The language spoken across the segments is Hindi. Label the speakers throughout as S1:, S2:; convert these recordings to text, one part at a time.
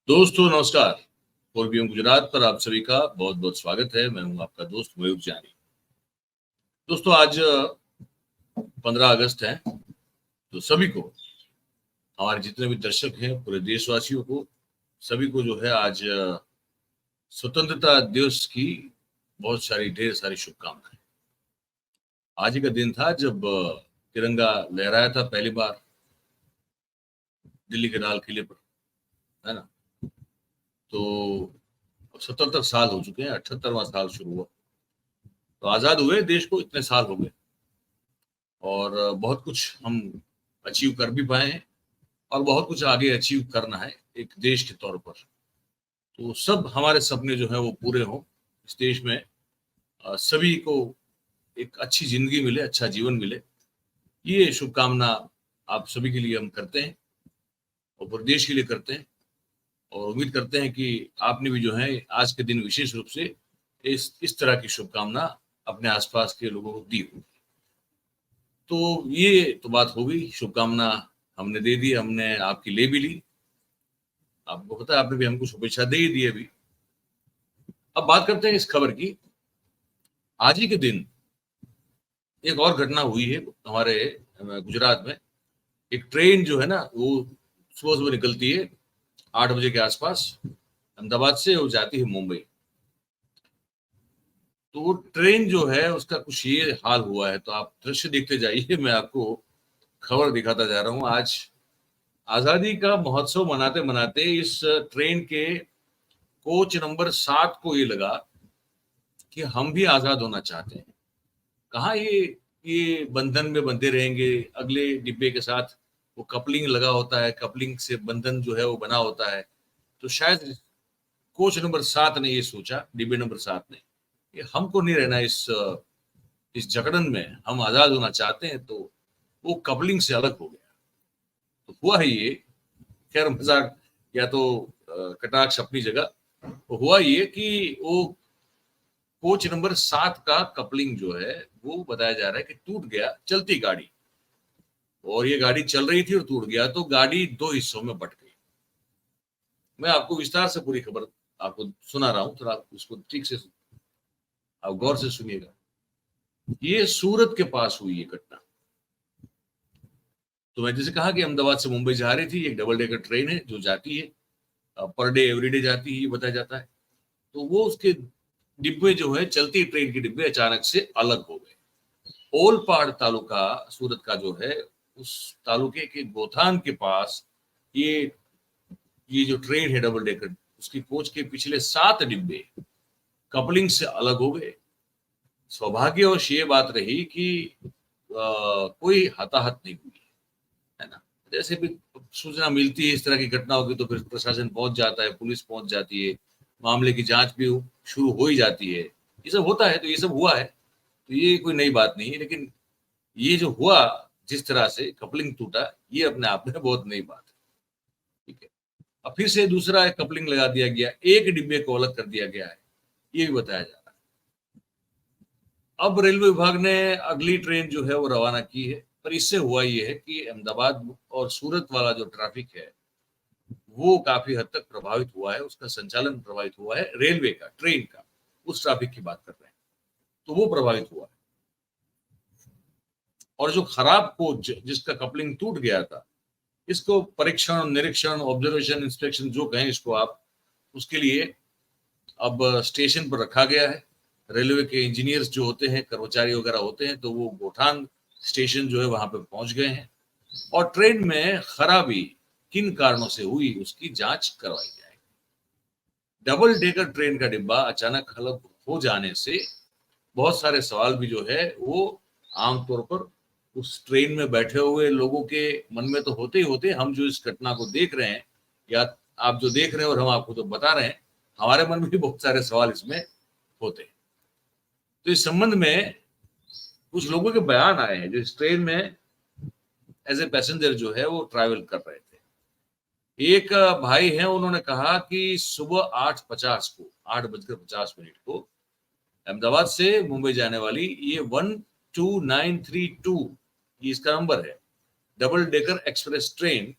S1: दोस्तों नमस्कार। पूर्वी गुजरात पर आप सभी का बहुत बहुत स्वागत है। मैं हूं आपका दोस्त मयूर जानी। दोस्तों आज 15 अगस्त है, तो सभी को, हमारे जितने भी दर्शक हैं, पूरे देशवासियों को, सभी को जो है आज स्वतंत्रता दिवस की ढेर सारी शुभकामनाएं। आज ही का दिन था जब तिरंगा लहराया था पहली बार दिल्ली के लाल किले पर, है ना। तो 77 साल हो चुके हैं, 78वां साल शुरू हुआ, तो आजाद हुए देश को इतने साल हो गए और बहुत कुछ हम अचीव कर भी पाए हैं और बहुत कुछ आगे अचीव करना है एक देश के तौर पर। तो सब हमारे सपने जो है वो पूरे हों इस देश में, सभी को एक अच्छी जिंदगी मिले, अच्छा जीवन मिले, ये शुभकामना आप सभी के लिए हम करते हैं और पूरे देश के लिए करते हैं। और उम्मीद करते हैं कि आपने भी जो है आज के दिन विशेष रूप से इस तरह की शुभकामना अपने आसपास के लोगों को दी होगी। तो ये तो बात हो गई, शुभकामना हमने दे दी, हमने आपकी ले भी ली, आपको पता है आपने भी हमको शुभेच्छा दे ही दी अभी। अब बात करते हैं इस खबर की। आज ही के दिन एक और घटना हुई है हमारे गुजरात में। एक ट्रेन जो है ना वो सुबह सुबह निकलती है 8 बजे के आसपास अहमदाबाद से, वो जाती है मुंबई। तो वो ट्रेन जो है उसका कुछ ये हाल हुआ है, तो आप दृश्य देखते जाइए, मैं आपको खबर दिखाता जा रहा हूँ। आज आजादी का महोत्सव मनाते मनाते इस ट्रेन के कोच नंबर 7 को ये लगा कि हम भी आजाद होना चाहते हैं। कहाँ ये बंधन में बंधे रहेंगे अगले डिब्बे के साथ। वो कपलिंग लगा होता है, कपलिंग से बंधन जो है वो बना होता है। तो शायद कोच नंबर 7 ने ये सोचा, डिब्बे नंबर 7 ने, कि हमको नहीं रहना इस जकड़न में, हम आजाद होना चाहते हैं। तो वो कपलिंग से अलग हो गया। तो हुआ है ये, खैर मजाक या तो कटाक्ष अपनी जगह, तो हुआ ये कि वो कोच नंबर 7 का कपलिंग जो है वो बताया जा रहा है कि टूट गया, चलती गाड़ी, और ये गाड़ी चल रही थी और टूट गया, तो गाड़ी 2 हिस्सों में बट गई। मैं आपको विस्तार से पूरी खबर आपको सुना रहा हूं, थोड़ा उसको ठीक से आप गौर से सुनिएगा। ये सूरत के पास हुई ये घटना। तो मैं जैसे कहा कि अहमदाबाद से मुंबई जा रही थी, एक डबल डेकर ट्रेन है जो जाती है, पर डे एवरीडे जाती है ये बताया जाता है। तो वो उसके डिब्बे जो है, चलती ट्रेन के डिब्बे अचानक से अलग हो गए। ओलपाड़ तालुका सूरत का जो है, उस तालुके के गोथान के पास ये जो ट्रेन है डबल डेकर, उसकी कोच के पिछले 7 डिब्बे कपलिंग से अलग हो गए। सौभाग्यवश ये बात रही कि कोई हताहत नहीं हुई, है ना। जैसे भी सूचना मिलती है इस तरह की घटना होगी तो फिर प्रशासन पहुंच जाता है, पुलिस पहुंच जाती है, मामले की जांच भी शुरू हो ही जाती है। ये सब होता है, तो ये सब हुआ है, तो ये कोई नई बात नहीं है। लेकिन ये जो हुआ, जिस तरह से कपलिंग टूटा, ये अपने आप में बहुत नई बात है। ठीक है, अब फिर से दूसरा एक कपलिंग लगा दिया गया, एक डिब्बे को अलग कर दिया गया है, ये भी बताया जा रहा है। अब रेलवे विभाग ने अगली ट्रेन जो है वो रवाना की है, पर इससे हुआ ये है कि अहमदाबाद और सूरत वाला जो ट्रैफिक है वो काफी हद तक प्रभावित हुआ है, उसका संचालन प्रभावित हुआ है, रेलवे का, ट्रेन का, उस ट्रैफिक की बात कर रहे हैं, तो वो प्रभावित हुआ है। और जो खराब कोच जिसका कपलिंग टूट गया था, इसको परीक्षण, निरीक्षण, ऑब्जर्वेशन, इंस्पेक्शन जो कहें इसको आप, उसके लिए अब स्टेशन पर रखा गया है। रेलवे के इंजीनियर्स जो होते हैं, कर्मचारी वगैरह होते हैं, तो वो गोठान स्टेशन जो है वहां पे पहुंच गए हैं और ट्रेन में खराबी किन कारणों से हुई उसकी जांच करवाई जाएगी। डबल डेकर ट्रेन का डिब्बा अचानक अलग हो जाने से बहुत सारे सवाल भी जो है वो आमतौर पर उस ट्रेन में बैठे हुए लोगों के मन में तो होते ही होते। हम जो इस घटना को देख रहे हैं, या आप जो देख रहे हैं और हम आपको तो बता रहे हैं, हमारे मन में भी बहुत सारे सवाल इसमें होते हैं। तो इस संबंध में कुछ लोगों के बयान आए हैं जो इस ट्रेन में एज ए पैसेंजर जो है वो ट्रैवल कर रहे थे। एक भाई हैं, उन्होंने कहा कि सुबह 8:50 को, 8:50 को अहमदाबाद से मुंबई जाने वाली ये 12932, ये इसका नंबर है, डबल डेकर एक्सप्रेस ट्रेन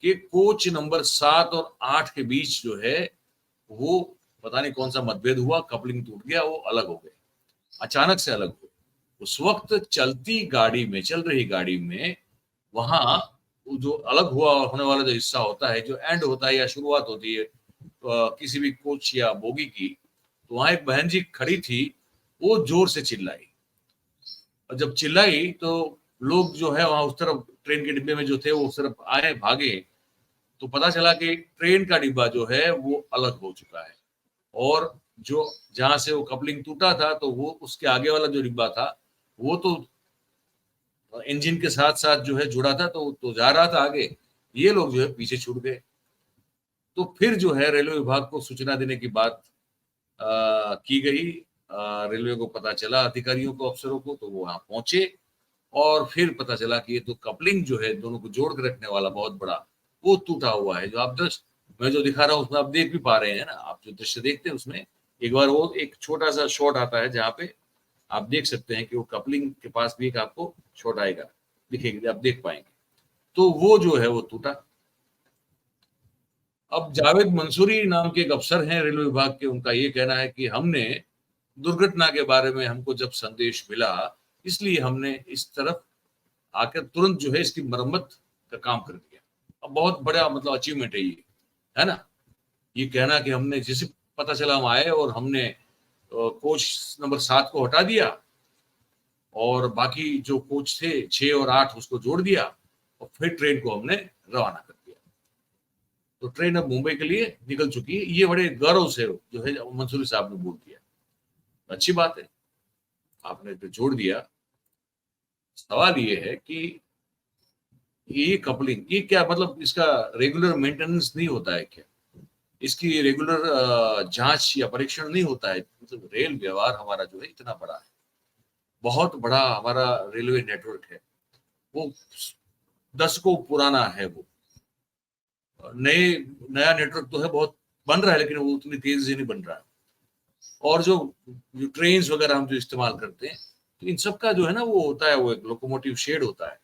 S1: कि कोच नंबर 7 और 8 के बीच जो है वो पता नहीं कौन सा मतभेद हुआ, कपलिंग टूट गया, वो अलग हो गए, अचानक से अलग हुए। उस वक्त चलती गाड़ी में, चल रही गाड़ी में, वहां जो अलग हुआ होने वाला जो हिस्सा होता है, जो एंड होता है या शुरुआत होती है किसी भी कोच या बोगी की, तो वहां एक बहन जी खड़ी थी, वो जोर से चिल्लाई, और जब चिल्लाई तो लोग जो है वहां उस तरफ ट्रेन के डिब्बे में जो थे वो उस तरफ आए, भागे, तो पता चला कि ट्रेन का डिब्बा जो है वो अलग हो चुका है, और जो जहां से वो कपलिंग टूटा था तो वो उसके आगे वाला जो डिब्बा था वो तो इंजन के साथ साथ जो है जुड़ा था, तो जा रहा था आगे, ये लोग जो है पीछे छूट गए। तो फिर जो है रेलवे विभाग को सूचना देने की बात की गई, रेलवे को पता चला, अधिकारियों को, अफसरों को, तो वो वहां पहुंचे, और फिर पता चला कि ये तो कपलिंग जो है दोनों को जोड़ कर रखने वाला बहुत बड़ा, वो टूटा हुआ है। जो आप दृश्य मैं जो दिखा रहा हूँ उसमें आप देख भी पा रहे हैं ना, आप जो दृश्य देखते हैं उसमें एक बार वो एक छोटा सा शॉट आता है जहाँ पे आप देख सकते हैं कि वो कपलिंग के पास भी एक आपको शॉट आएगा, दिखेगी, आप देख पाएंगे, तो वो जो है वो टूटा। अब जावेद मंसूरी नाम के एक अफसर हैं रेलवे विभाग के, उनका ये कहना है कि हमने दुर्घटना के बारे में हमको जब संदेश मिला, इसलिए हमने इस तरफ आकर तुरंत जो है इसकी मरम्मत का काम कर दिया। अब बहुत बड़ा मतलब अचीवमेंट है ये, है ना, ये कहना कि हमने जैसे पता चला हम आए और हमने कोच नंबर 7 को हटा दिया और बाकी जो कोच थे 6 और 8 उसको जोड़ दिया, और फिर ट्रेन को हमने रवाना कर दिया। तो ट्रेन अब मुंबई के लिए निकल चुकी है। ये बड़े गौरव से जो है मंसूरी साहब ने बोल दिया, अच्छी बात है, आपने तो जोड़ दिया। सवाल ये है कि ये कपलिंग, ये क्या मतलब, इसका रेगुलर मेंटेनेंस नहीं होता है क्या, इसकी रेगुलर जांच या परीक्षण नहीं होता है? मतलब रेल व्यवहार हमारा जो है इतना बड़ा है, बहुत बड़ा हमारा रेलवे नेटवर्क है, वो दशकों पुराना है, वो नए नया नेटवर्क तो है, बहुत बन रहा है, लेकिन वो उतनी तेजी से नहीं बन रहा है। और जो जो ट्रेन वगैरह हम जो इस्तेमाल करते हैं, तो इन सब का जो है ना वो होता है, वो एक लोकोमोटिव शेड होता है,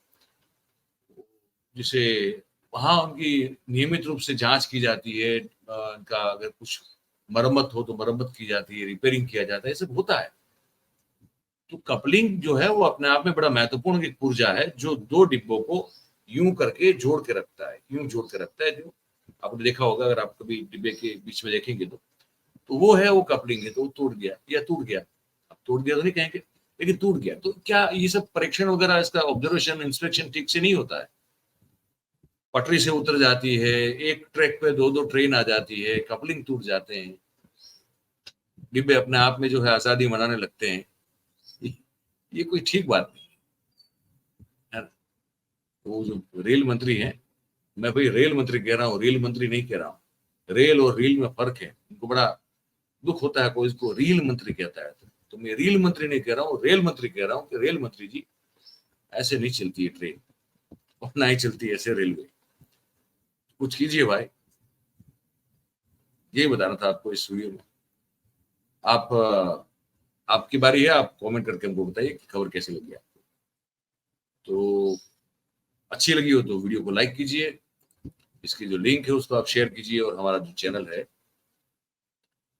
S1: जिसे वहां उनकी नियमित रूप से जांच की जाती है, इनका अगर कुछ मरम्मत हो तो मरम्मत की जाती है, रिपेयरिंग किया जाता है, ये सब होता है। तो कपलिंग जो है वो अपने आप में बड़ा महत्वपूर्ण एक पुर्जा है, जो दो डिब्बों को यूं करके जोड़ के रखता है, यूं जोड़ के रखता है, जो आपने देखा होगा अगर आप कभी डिब्बे के बीच में देखेंगे तो वो है, वो कपलिंग है, तो वो टूट गया या टूट गया, अब टूट गया तो नहीं कहेंगे, लेकिन टूट गया, तो क्या ये सब परीक्षण वगैरह, इसका ऑब्जर्वेशन, इंस्पेक्शन ठीक से नहीं होता है? पटरी से उतर जाती है, एक ट्रैक पे दो दो ट्रेन आ जाती है, कपलिंग टूट जाते हैं, डिब्बे अपने आप में जो है आजादी मनाने लगते हैं, ये कोई ठीक बात नहीं है। वो जो रेल मंत्री हैं, मैं भाई रेल मंत्री कह रहा हूँ, रेल मंत्री नहीं कह रहा हूँ, रेल और रील में फर्क है, उनको बड़ा दुख होता है, कोई इसको रील मंत्री कहता है, तो मैं रील मंत्री नहीं कह रहा हूँ, रेल मंत्री कह रहा हूँ कि रेल मंत्री जी, ऐसे नहीं चलती है ट्रेन, और ना ही चलती है ऐसे रेलवे, कुछ कीजिए भाई। यही बताना था आपको इस वीडियो में। आप आपकी बारी है, आप कमेंट करके हमको बताइए कि खबर कैसी लगी आपको। तो अच्छी लगी हो तो वीडियो को लाइक कीजिए, इसकी जो लिंक है उसको आप शेयर कीजिए, और हमारा जो चैनल है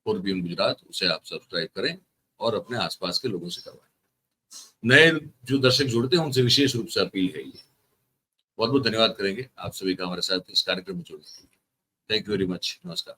S1: पूर्वी गुजरात, उसे आप सब्सक्राइब करें और अपने आसपास के लोगों से करवाएं। नए जो दर्शक जुड़ते हैं उनसे विशेष रूप से अपील है ये। बहुत बहुत धन्यवाद करेंगे आप सभी का हमारे साथ इस कार्यक्रम में जुड़ने के लिए। Thank you very much. नमस्कार।